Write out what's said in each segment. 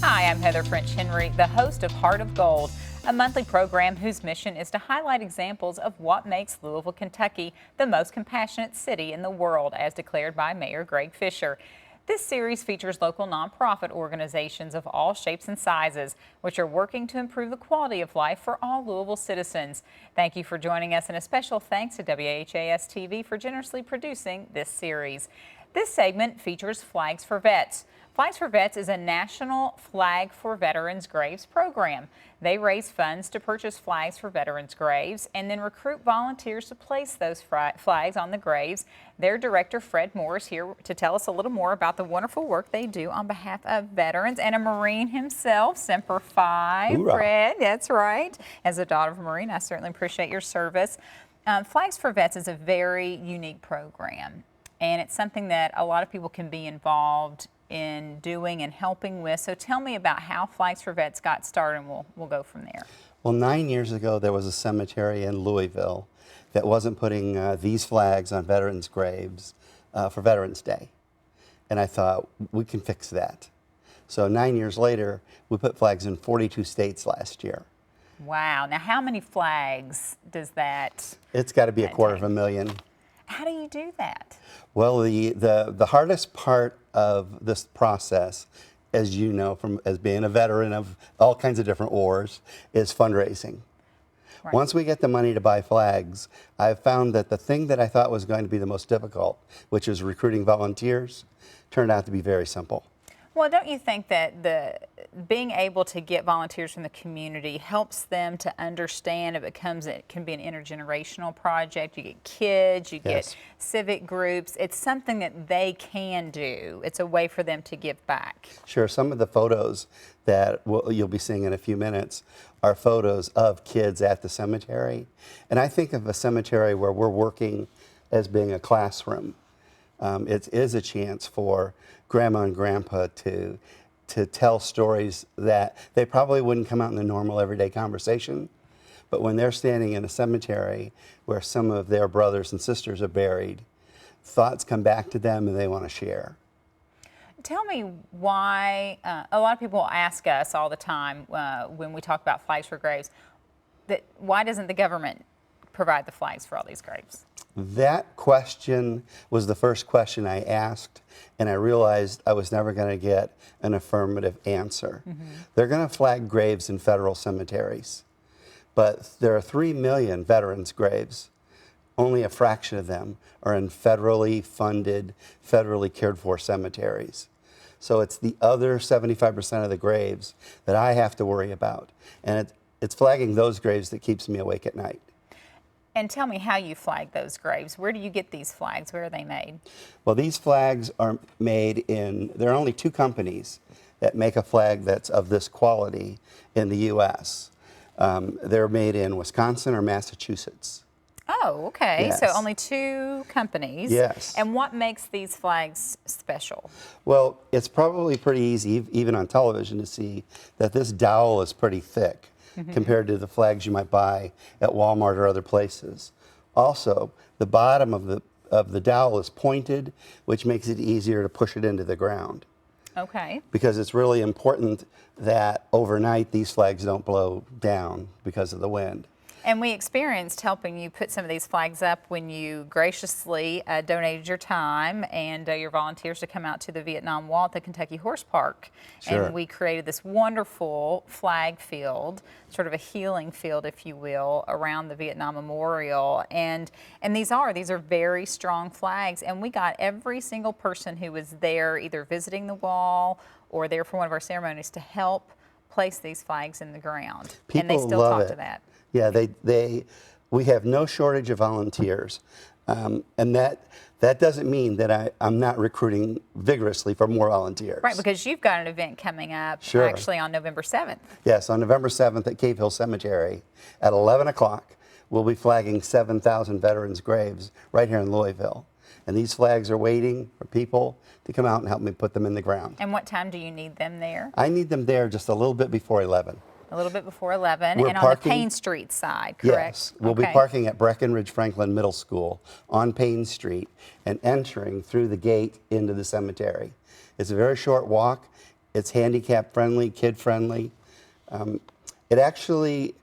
Hi, I'm Heather French Henry, the host of Heart of Gold, a monthly program whose mission is to highlight examples of what makes Louisville, Kentucky the most compassionate city in the world, as declared by Mayor Greg Fisher. This series features local nonprofit organizations of all shapes and sizes, which are working to improve the quality of life for all Louisville citizens. Thank you for joining us, and a special thanks to WHAS TV for generously producing this series. This segment features Flags for Vets. Flags for Vets is a national Flag for Veterans Graves program. They raise funds to purchase flags for veterans' graves and then recruit volunteers to place those flags on the graves. Their director, Fred Moore, is here to tell us a little more about the wonderful work they do on behalf of veterans, and a Marine himself, Semper Fi. Hoorah. Fred, that's right. As a daughter of a Marine, I certainly appreciate your service. Flags for Vets is a very unique program, and it's something that a lot of people can be involved in doing and helping with. So tell me about how Flags for Vets got started, and we'll go from there. Well, 9 years ago, there was a cemetery in Louisville that wasn't putting these flags on veterans' graves for Veterans Day. And I thought, we can fix that. So 9 years later, we put flags in 42 states last year. Wow. Now, how many flags does that It's got to be a quarter take? of a million. How do you do that? Well, the hardest part of this process, as you know from as being a veteran of all kinds of different wars, is fundraising. Right. Once we get the money to buy flags, I've found that the thing that I thought was going to be the most difficult, which is recruiting volunteers, turned out to be very simple. Well, don't you think that being able to get volunteers from the community helps them to understand it can be an intergenerational project? You get kids, you Yes. get civic groups. It's something that they can do. It's a way for them to give back. Sure, some of the photos that you'll be seeing in a few minutes are photos of kids at the cemetery. And I think of a cemetery where we're working as being a classroom. It is a chance for grandma and grandpa to tell stories that they probably wouldn't come out in the normal everyday conversation. But when they're standing in a cemetery where some of their brothers and sisters are buried, thoughts come back to them and they want to share. Tell me why, a lot of people ask us all the time when we talk about flags for graves, that why doesn't the government provide the flags for all these graves? That question was the first question I asked, and I realized I was never going to get an affirmative answer. They're going to flag graves in federal cemeteries, but there are 3 million veterans' graves. Only a fraction of them are in federally funded, federally cared for cemeteries. So it's the other 75% of the graves that I have to worry about, and it's flagging those graves that keeps me awake at night. And tell me how you flag those graves. Where do you get these flags? Where are they made? Well, these flags are made there are only 2 companies that make a flag that's of this quality in the U.S. They're made in Wisconsin or Massachusetts. Oh, okay. Yes. So only 2 companies. Yes. And what makes these flags special? Well, it's probably pretty easy, even on television, to see that this dowel is pretty thick compared to the flags you might buy at Walmart or other places. Also, the bottom of the dowel is pointed, which makes it easier to push it into the ground. Okay. Because it's really important that overnight these flags don't blow down because of the wind. And we experienced helping you put some of these flags up when you graciously donated your time and your volunteers to come out to the Vietnam Wall at the Kentucky Horse Park. Sure. And we created this wonderful flag field, sort of a healing field, if you will, around the Vietnam Memorial. And these are very strong flags. And we got every single person who was there, either visiting the wall or there for one of our ceremonies, to help place these flags in the ground. And they still talk to that. Yeah, we have no shortage of volunteers, and that doesn't mean that I'm not recruiting vigorously for more volunteers. Right, because you've got an event coming up Sure. actually on November 7th. Yes, on November 7th at Cave Hill Cemetery at 11 o'clock, we'll be flagging 7,000 veterans' graves right here in Louisville. And these flags are waiting for people to come out and help me put them in the ground. And what time do you need them there? I need them there just a little bit before 11. A little bit before 11, We're and parking- on the Payne Street side, correct? Yes, we'll be parking at Breckenridge Franklin Middle School on Payne Street and entering through the gate into the cemetery. It's a very short walk, It's handicap friendly, kid friendly. It actually,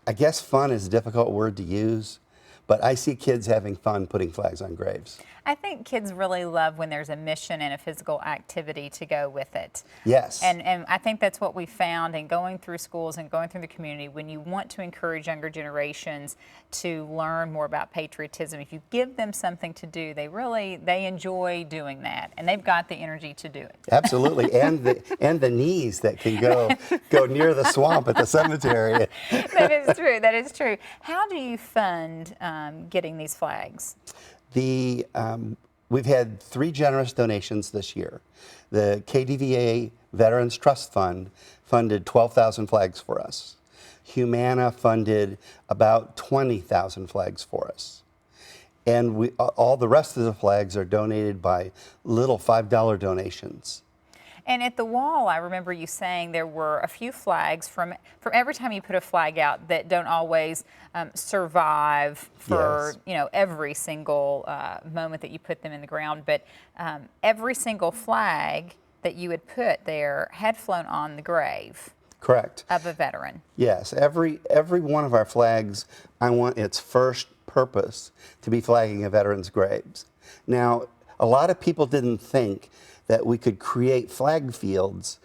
I guess fun is a difficult word to use, but I see kids having fun putting flags on graves. I think kids really love when there's a mission and a physical activity to go with it. Yes. And I think that's what we found in going through schools and going through the community. When you want to encourage younger generations to learn more about patriotism, if you give them something to do, they enjoy doing that, and they've got the energy to do it. Absolutely, and the knees that can go near the swamp at the cemetery. That is true. That is true. How do you fund getting these flags? We've had 3 generous donations this year. The KDVA Veterans Trust Fund funded 12,000 flags for us. Humana funded about 20,000 flags for us. And all the rest of the flags are donated by little $5 donations. And at the wall, I remember you saying there were a few flags from every time you put a flag out that don't always survive for Yes. Every single moment that you put them in the ground. But every single flag that you had put there had flown on the grave. Correct. Of a veteran. Yes, every one of our flags, I want its first purpose to be flagging a veteran's graves. Now, a lot of people didn't think that we could create flag fields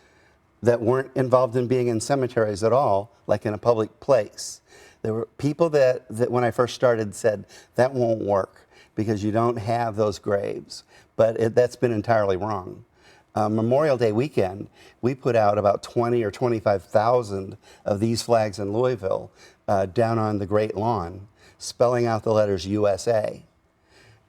that weren't involved in being in cemeteries at all, like in a public place. There were people that when I first started said, that won't work because you don't have those graves. But that's been entirely wrong. Memorial Day weekend, we put out about 20 or 25,000 of these flags in Louisville down on the Great Lawn, spelling out the letters USA.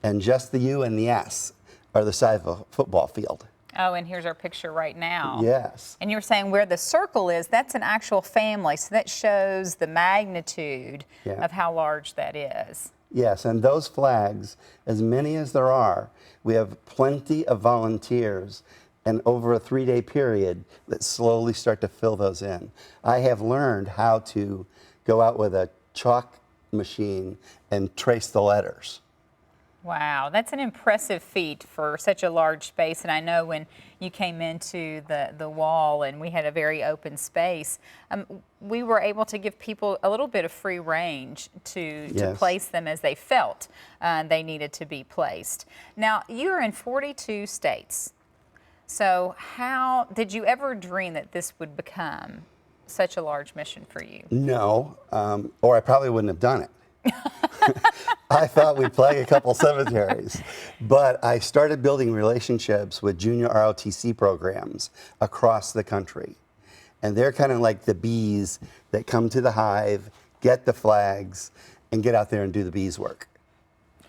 And just the U and the S are the size of a football field. Oh, and here's our picture right now. Yes. And you're saying where the circle is, that's an actual family, so that shows the magnitude of how large that is. Yes, and those flags, as many as there are, we have plenty of volunteers, and over a 3-day period that slowly start to fill those in. I have learned how to go out with a chalk machine and trace the letters. Wow, that's an impressive feat for such a large space. And I know when you came into the wall and we had a very open space, we were able to give people a little bit of free range to place them as they felt they needed to be placed. Now, you're in 42 states. So how did you ever dream that this would become such a large mission for you? No, or I probably wouldn't have done it. I thought we'd flag a couple cemeteries, but I started building relationships with junior ROTC programs across the country. And they're kind of like the bees that come to the hive, get the flags, and get out there and do the bees' work.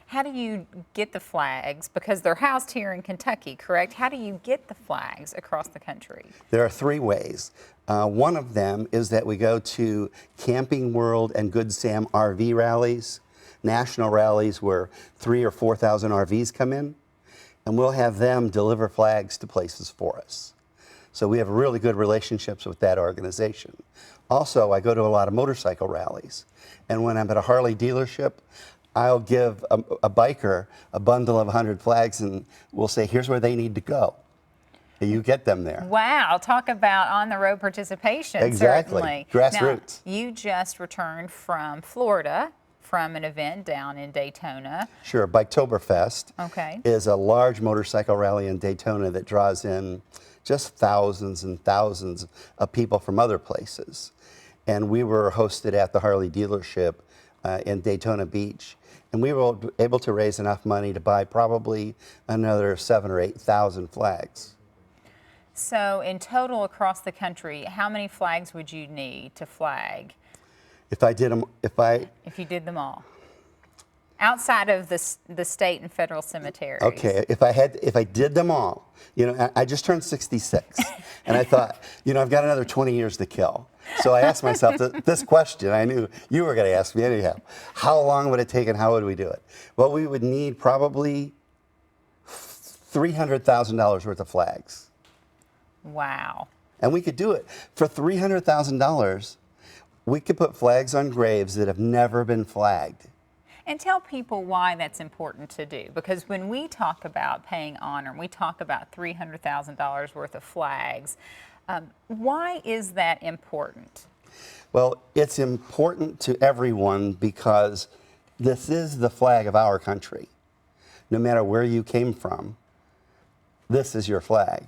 How do you get the flags? Because they're housed here in Kentucky, correct? How do you get the flags across the country? There are 3 ways. One of them is that we go to Camping World and Good Sam RV rallies, national rallies where 3,000 or 4,000 RVs come in, and we'll have them deliver flags to places for us. So we have really good relationships with that organization. Also, I go to a lot of motorcycle rallies, and when I'm at a Harley dealership, I'll give a biker a bundle of 100 flags and we'll say, here's where they need to go. And you get them there. Wow, talk about on-the-road participation, Exactly. certainly. Grassroots. Now, you just returned from Florida from an event down in Daytona. Sure, Biketoberfest Okay. is a large motorcycle rally in Daytona that draws in just thousands and thousands of people from other places. And we were hosted at the Harley dealership in Daytona Beach. And we were able to raise enough money to buy probably another 7,000 or 8,000 flags. So in total across the country, how many flags would you need to flag? If I did them, if you did them all, outside of the state and federal cemeteries. Okay, if I did them all, I just turned 66, and I thought, I've got another 20 years to kill. So I asked myself this question. I knew you were going to ask me anyhow. How long would it take, and how would we do it? Well, we would need probably $300,000 worth of flags. Wow. And we could do it for $300,000. We could put flags on graves that have never been flagged. And tell people why that's important to do, because when we talk about paying honor, we talk about $300,000 worth of flags. Why is that important? Well, it's important to everyone because this is the flag of our country. No matter where you came from, this is your flag.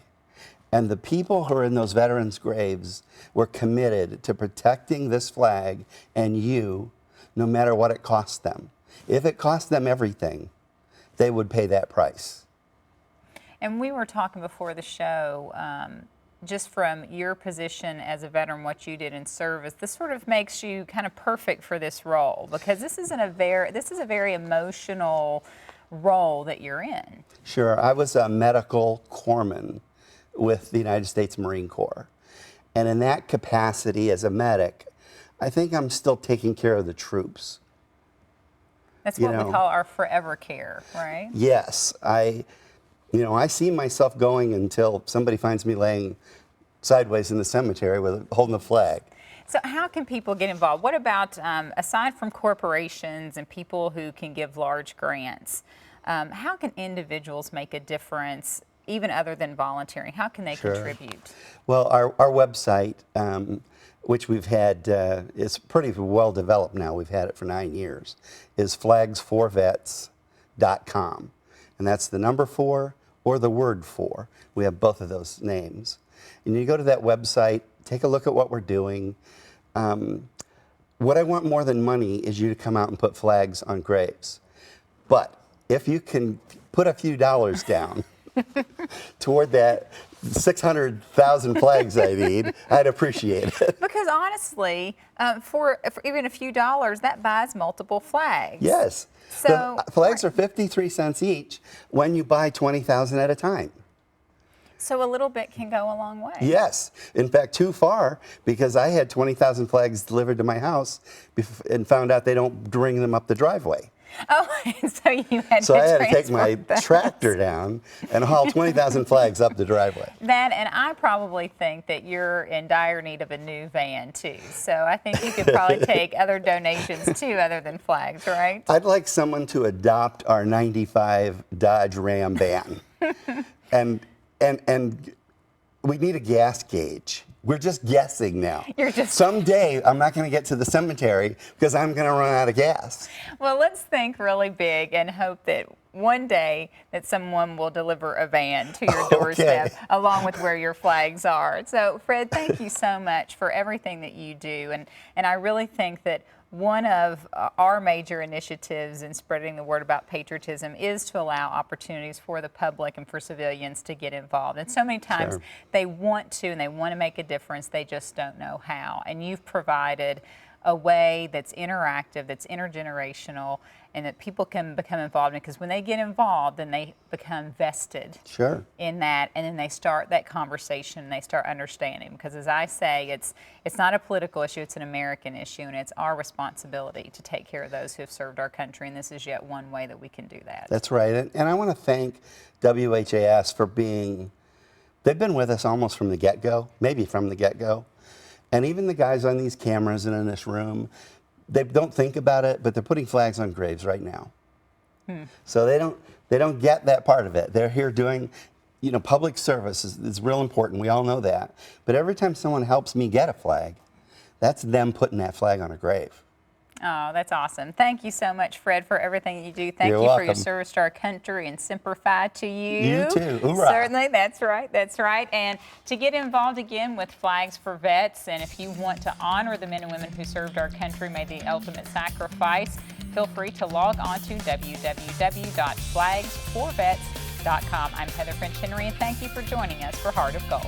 And the people who are in those veterans' graves were committed to protecting this flag and you, no matter what it cost them. If it cost them everything, they would pay that price. And we were talking before the show, just from your position as a veteran, what you did in service, this sort of makes you kind of perfect for this role, because this is a very emotional role that you're in. Sure, I was a medical corpsman with the United States Marine Corps. And in that capacity as a medic, I think I'm still taking care of the troops. That's what we call our forever care, right? Yes, I see myself going until somebody finds me laying sideways in the cemetery holding a flag. So how can people get involved? What about, aside from corporations and people who can give large grants, how can individuals make a difference, even other than volunteering? How can they contribute? Well, our website, which we've had, is pretty well developed now, we've had it for 9 years, is Flags4Vets.com. And that's the number 4 or the word 4. We have both of those names. And you go to that website, take a look at what we're doing. What I want more than money is you to come out and put flags on graves. But if you can put a few dollars down toward that 600,000 flags I need, I'd appreciate it. Because honestly, for even a few dollars, that buys multiple flags. Yes. So the flags are 53 cents each when you buy 20,000 at a time. So a little bit can go a long way. Yes. In fact, too far, because I had 20,000 flags delivered to my house and found out they don't bring them up the driveway. Oh, so you had So to I had to take transport my those. tractor down and haul 20,000 flags up the driveway. That, and I probably think that you're in dire need of a new van too. So I think you could probably take other donations too, other than flags, right? I'd like someone to adopt our 95 Dodge Ram van. and we need a gas gauge. We're just guessing now. Someday I'm not going to get to the cemetery because I'm going to run out of gas. Well, let's think really big and hope that one day that someone will deliver a van to your doorstep along with where your flags are. So Fred, thank you so much for everything that you do. And I really think that one of our major initiatives in spreading the word about patriotism is to allow opportunities for the public and for civilians to get involved. And so many times they want to and they want to make a difference, they just don't know how. And you've provided a way that's interactive, that's intergenerational, and that people can become involved in, because when they get involved, then they become vested in that, and then they start that conversation and they start understanding. Because as I say, it's not a political issue, it's an American issue, and it's our responsibility to take care of those who have served our country, and this is yet one way that we can do that. That's right, and I want to thank WHAS for they've been with us almost from the get-go, maybe from the get-go. And even the guys on these cameras and in this room, they don't think about it, but they're putting flags on graves right now. So they don't get that part of it. They're here doing, public service is real important. We all know that. But every time someone helps me get a flag, that's them putting that flag on a grave. Oh, that's awesome. Thank you so much, Fred, for everything you do. Thank You're you welcome. for your service to our country, and Semper Fi to you. You too. Hoorah. Certainly, that's right, that's right. And to get involved again with Flags for Vets, and if you want to honor the men and women who served our country, made the ultimate sacrifice, feel free to log on to www.flags4vets.com. I'm Heather French Henry, and thank you for joining us for Heart of Gold.